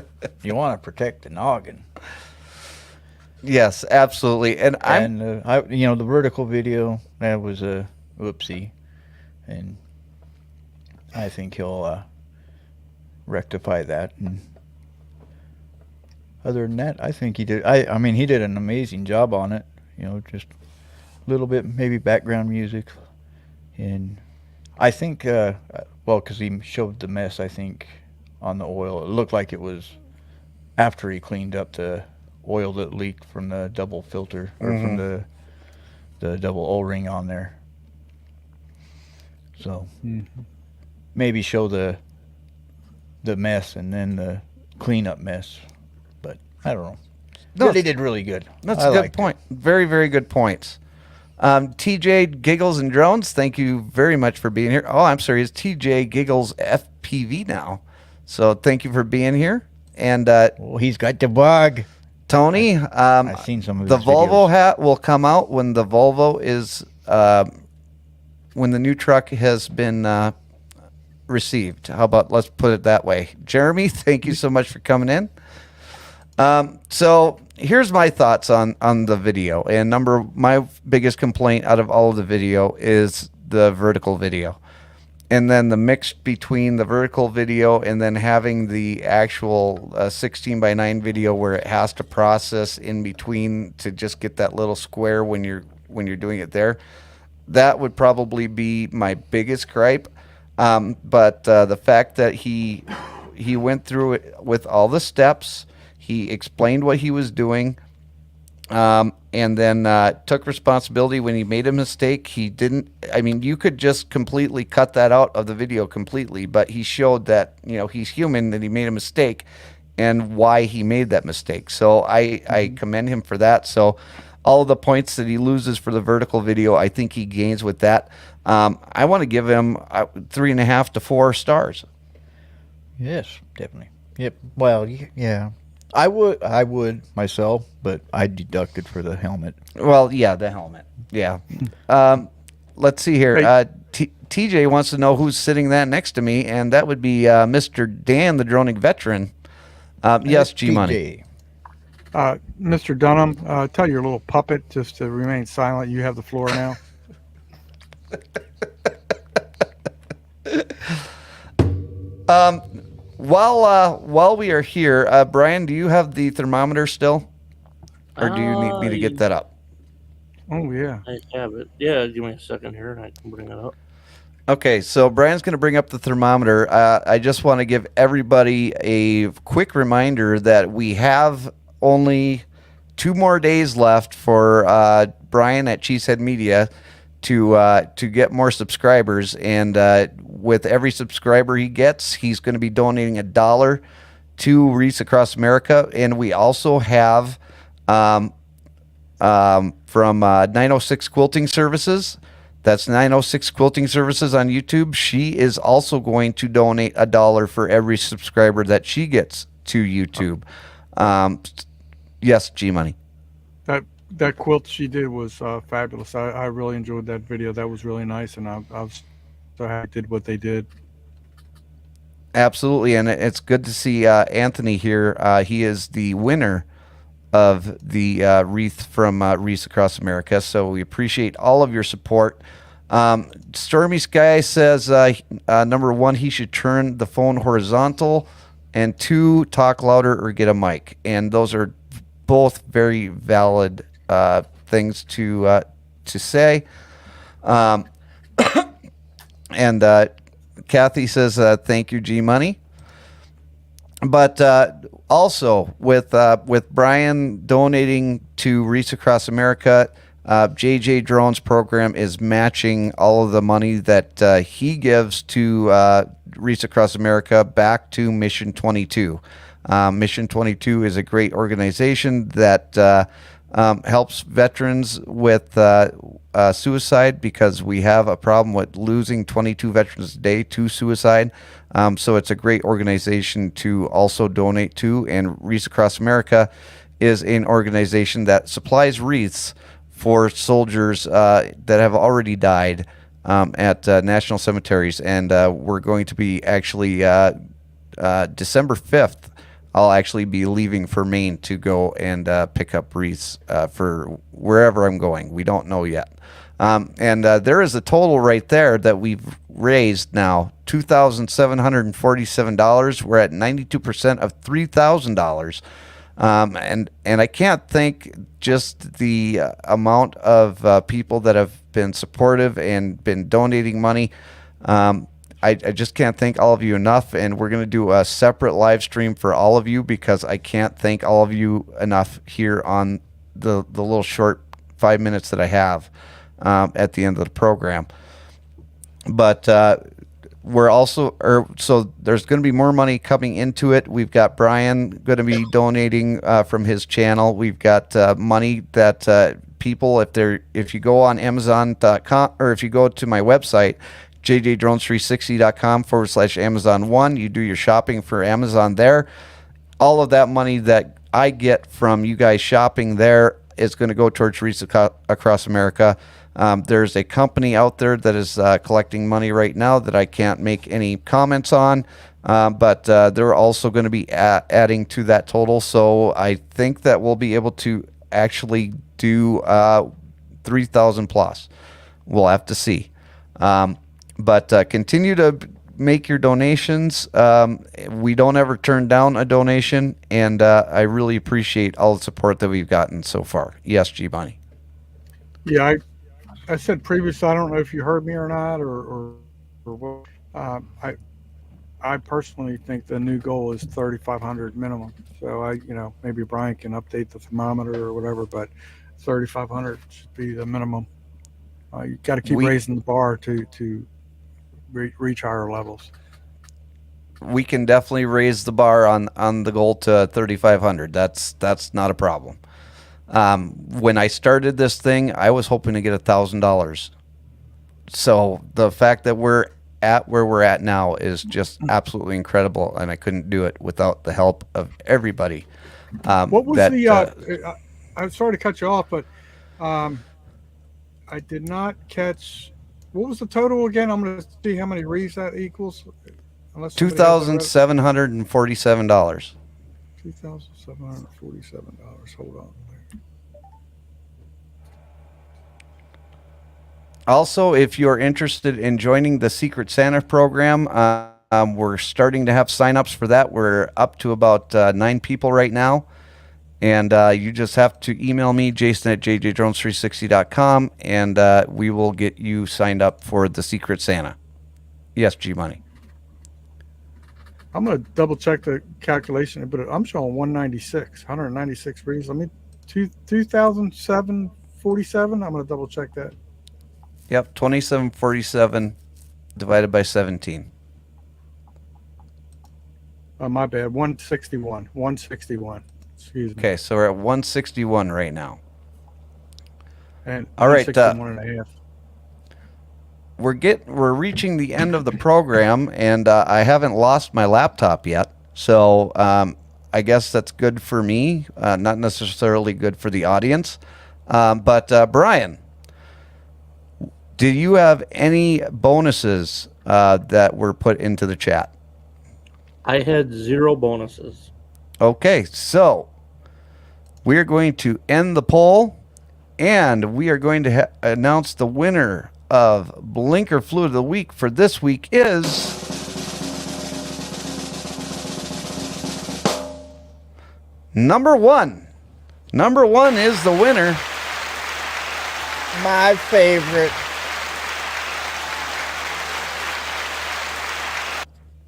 you want to protect the noggin. Yes, absolutely. And the vertical video, that was a whoopsie, and I think he'll rectify that. And other than that, I think he did. I mean, he did an amazing job on it. Just a little bit, maybe background music, and I think, because he showed the mess, I think, on the oil. It looked like it was after he cleaned up the oil that leaked from the double filter or from the double O-ring on there. So maybe show the the mess and then the cleanup mess. But I don't know. No, They did really good. That's I a good liked point. Very, very good points. TJ Giggles and Drones, thank you very much for being here. Oh, I'm sorry, it's TJ Giggles FPV now. So thank you for being here. And Oh, he's got the bug. Tony, I've seen some of the his Volvo videos. hat will come out when the Volvo is when the new truck has been received. How about let's put it that way. Jeremy, thank you so much for coming in. So here's my thoughts on the video. And my biggest complaint out of all of the video is the vertical video. And then the mix between the vertical video and then having the actual 16:9 video where it has to process in between to just get that little square when you're doing it there. That would probably be my biggest gripe. But the fact that he went through it with all the steps, he explained what he was doing, and then took responsibility when he made a mistake. He didn't. I mean, you could just completely cut that out of the video completely, but he showed that he's human, that he made a mistake, and why he made that mistake. So I commend him for that. So all of the points that he loses for the vertical video, I think he gains with that. I want to give him 3.5 to 4 stars. Yes, definitely. Yep. Well, yeah. I would myself, but I deducted for the helmet. Well, yeah, the helmet. Yeah. Let's see here. TJ wants to know who's sitting that next to me, and that would be Mr. Dan, the droning veteran. Yes, G-Money. Mr. Dunham, tell your little puppet just to remain silent. You have the floor now. While we are here, Brian, do you have the thermometer still, or do you need me to get that up? Oh yeah, I have it. Yeah, give me a second here, and I can bring it up. Okay, so Brian's going to bring up the thermometer. I just want to give everybody a quick reminder that we have only 2 more days left for Brian at Cheesehead Media to get more subscribers, and with every subscriber he gets, he's going to be donating $1 to Wreaths Across America. And we also have from 906 Quilting Services. That's 906 Quilting Services on YouTube. She is also going to donate $1 for every subscriber that she gets to YouTube. Yes, G-Money. That quilt she did was fabulous. I really enjoyed that video. That was really nice, and I was so happy they did what they did. Absolutely, and it's good to see Anthony here. He is the winner of the wreath from Wreaths Across America, so we appreciate all of your support. Stormy Sky says, number 1, he should turn the phone horizontal, and 2, talk louder or get a mic. And those are both very valid things to say. And Kathy says, thank you, G-Money. But also with Brian donating to Wreaths Across America, JJDrones program is matching all of the money that he gives to Wreaths Across America back to Mission 22. Mission 22 is a great organization that helps veterans with suicide, because we have a problem with losing 22 veterans a day to suicide. So it's a great organization to also donate to. And Wreaths Across America is an organization that supplies wreaths for soldiers that have already died at national cemeteries. And we're going to be actually December 5th. I'll actually be leaving for Maine to go and pick up wreaths for wherever I'm going. We don't know yet. And there is a total right there that we've raised now, $2,747. We're at 92% of $3,000. And I can't thank just the amount of people that have been supportive and been donating money. I just can't thank all of you enough, and we're going to do a separate live stream for all of you, because I can't thank all of you enough here on the little short 5 minutes that I have at the end of the program. But we're also, so there's going to be more money coming into it. We've got Brian going to be donating from his channel. We've got money that people, if you go on Amazon.com, or if you go to my website, JJDrones360.com/Amazon1, you do your shopping for Amazon there. All of that money that I get from you guys shopping there is going to go towards Wreaths Across America. There's a company out there that is collecting money right now that I can't make any comments on, but they're also going to be adding to that total. So I think that we'll be able to actually do 3,000 plus. We'll have to see. But continue to make your donations. We don't ever turn down a donation, and I really appreciate all the support that we've gotten so far. Yes, G-Money. Yeah, I said previously, I don't know if you heard me or not, or what. I personally think the new goal is 3,500 minimum. So maybe Brian can update the thermometer or whatever, but 3,500 should be the minimum. You got to keep raising the bar to reach higher levels. We can definitely raise the bar on the goal to 3,500. That's not a problem. When I started this thing, I was hoping to get $1,000. So the fact that we're at where we're at now is just absolutely incredible, and I couldn't do it without the help of everybody. What was I'm sorry to cut you off, but I did not catch. What was the total again? I'm going to see how many wreaths that equals. $2,747. $2,747. Hold on. Also, if you're interested in joining the Secret Santa program, we're starting to have signups for that. We're up to about 9 people right now. And you just have to email me, jason@jjdrones360.com, and we will get you signed up for the Secret Santa. Yes, G-Money. I'm going to double check the calculation, but I'm showing 196 wreaths. I mean, 2,747. I'm going to double check that. Yep, 2747 divided by 17. My bad. 161. 161. Excuse me. Okay, so we're at 161 right now. And all right, 161 and a half. We're reaching the end of the program, and I haven't lost my laptop yet. So I guess that's good for me, not necessarily good for the audience. But Brian, do you have any bonuses that were put into the chat? I had 0 bonuses. Okay, so we are going to end the poll, and we are going to announce the winner of Blinker Fluid of the Week for this week is number 1. Number 1 is the winner. My favorite.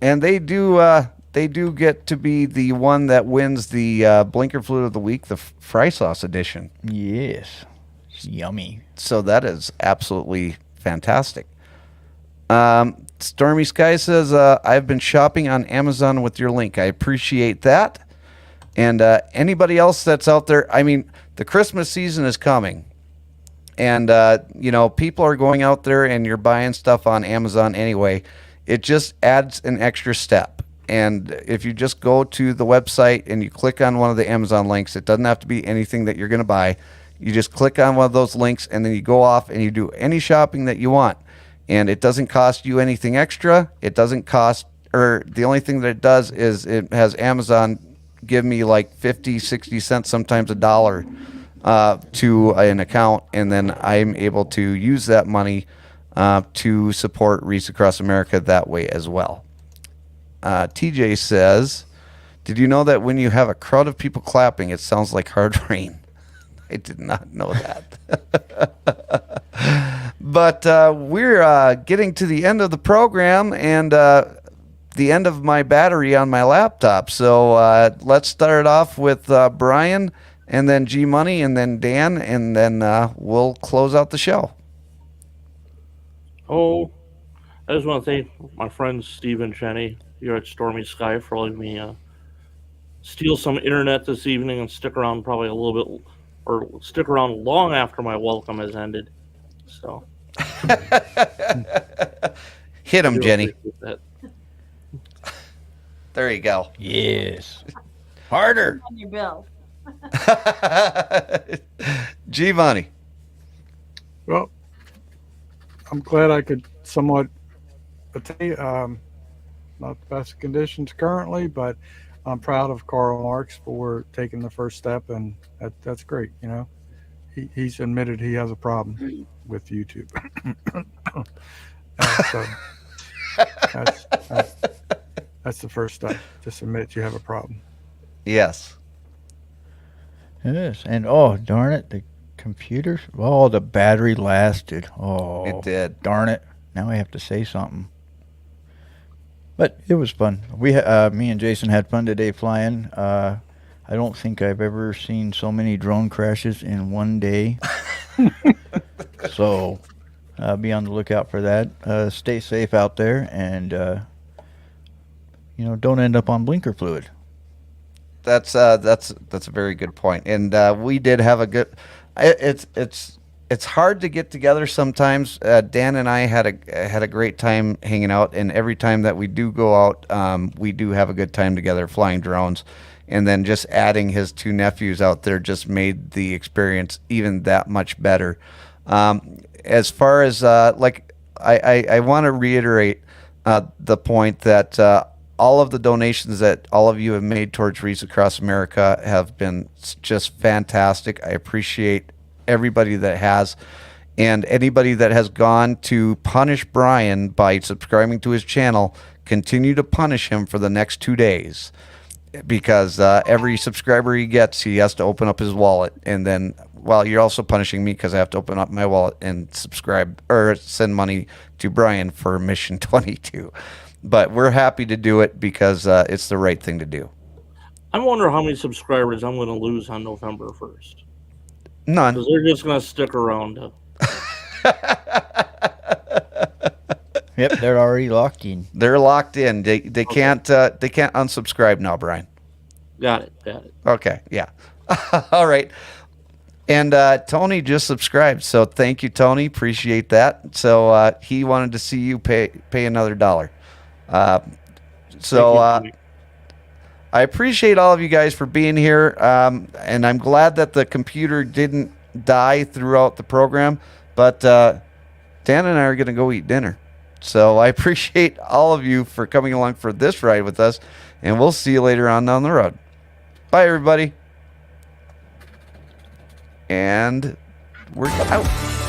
And they do get to be the one that wins the Blinker Fluid of the Week, the fry sauce edition. Yes. It's yummy. So that is absolutely fantastic. Stormy Sky says, I've been shopping on Amazon with your link. I appreciate that. And anybody else that's out there, I mean, the Christmas season is coming. And, people are going out there and you're buying stuff on Amazon anyway. It just adds an extra step. And if you just go to the website and you click on one of the Amazon links, it doesn't have to be anything that you're going to buy. You just click on one of those links and then you go off and you do any shopping that you want. And it doesn't cost you anything extra. It doesn't cost, or the only thing that it does is it has Amazon give me like 50, 60 cents, sometimes $1 to an account. And then I'm able to use that money to support Wreaths Across America that way as well. TJ says, did you know that when you have a crowd of people clapping, it sounds like hard rain? I did not know that. But we're getting to the end of the program and the end of my battery on my laptop. So let's start off with Brian and then G-Money and then Dan, and then we'll close out the show. Oh, I just want to thank my friends Steve and Jenny here at Stormy Sky for letting me steal some internet this evening and stick around probably a little bit, or stick around long after my welcome has ended. So Hit I him, do Jenny. appreciate that. There you go. Yes. Harder. On your bill. Giovanni. Well, I'm glad I could somewhat attain, not the best conditions currently, but I'm proud of Karl Marx for taking the first step, and that's great. You know, he's admitted he has a problem with YouTube. So that's the first step. Just admit you have a problem. Yes. Yes. And oh, darn it, the computer. Oh, the battery lasted. Oh, It did. Darn it. Now I have to say something. But it was fun. Me and Jason had fun today flying. I don't think I've ever seen so many drone crashes in one day. So be on the lookout for that. Stay safe out there, and don't end up on blinker fluid. That's a very good point. And we did have a good. It's hard to get together sometimes. Dan and I had a great time hanging out, and every time that we do go out, we do have a good time together flying drones. And then just adding his two nephews out there just made the experience even that much better. As far as I want to reiterate the point that all of the donations that all of you have made towards Wreaths Across America have been just fantastic. I appreciate everybody that has, and anybody that has gone to punish Brian by subscribing to his channel, continue to punish him for the next 2 days, because every subscriber he gets, he has to open up his wallet, and then you're also punishing me because I have to open up my wallet and subscribe or send money to Brian for Mission 22. But we're happy to do it because it's the right thing to do. I wonder how many subscribers I'm going to lose on November 1st. None. Because they're just going to stick around. Yep, they're already locked in. They're locked in. They can't unsubscribe now, Brian. Got it. Okay, yeah. All right. And Tony just subscribed, so thank you, Tony. Appreciate that. So he wanted to see you pay another $1. I appreciate all of you guys for being here, and I'm glad that the computer didn't die throughout the program, but Dan and I are going to go eat dinner. So I appreciate all of you for coming along for this ride with us, and we'll see you later on down the road. Bye, everybody. And we're out.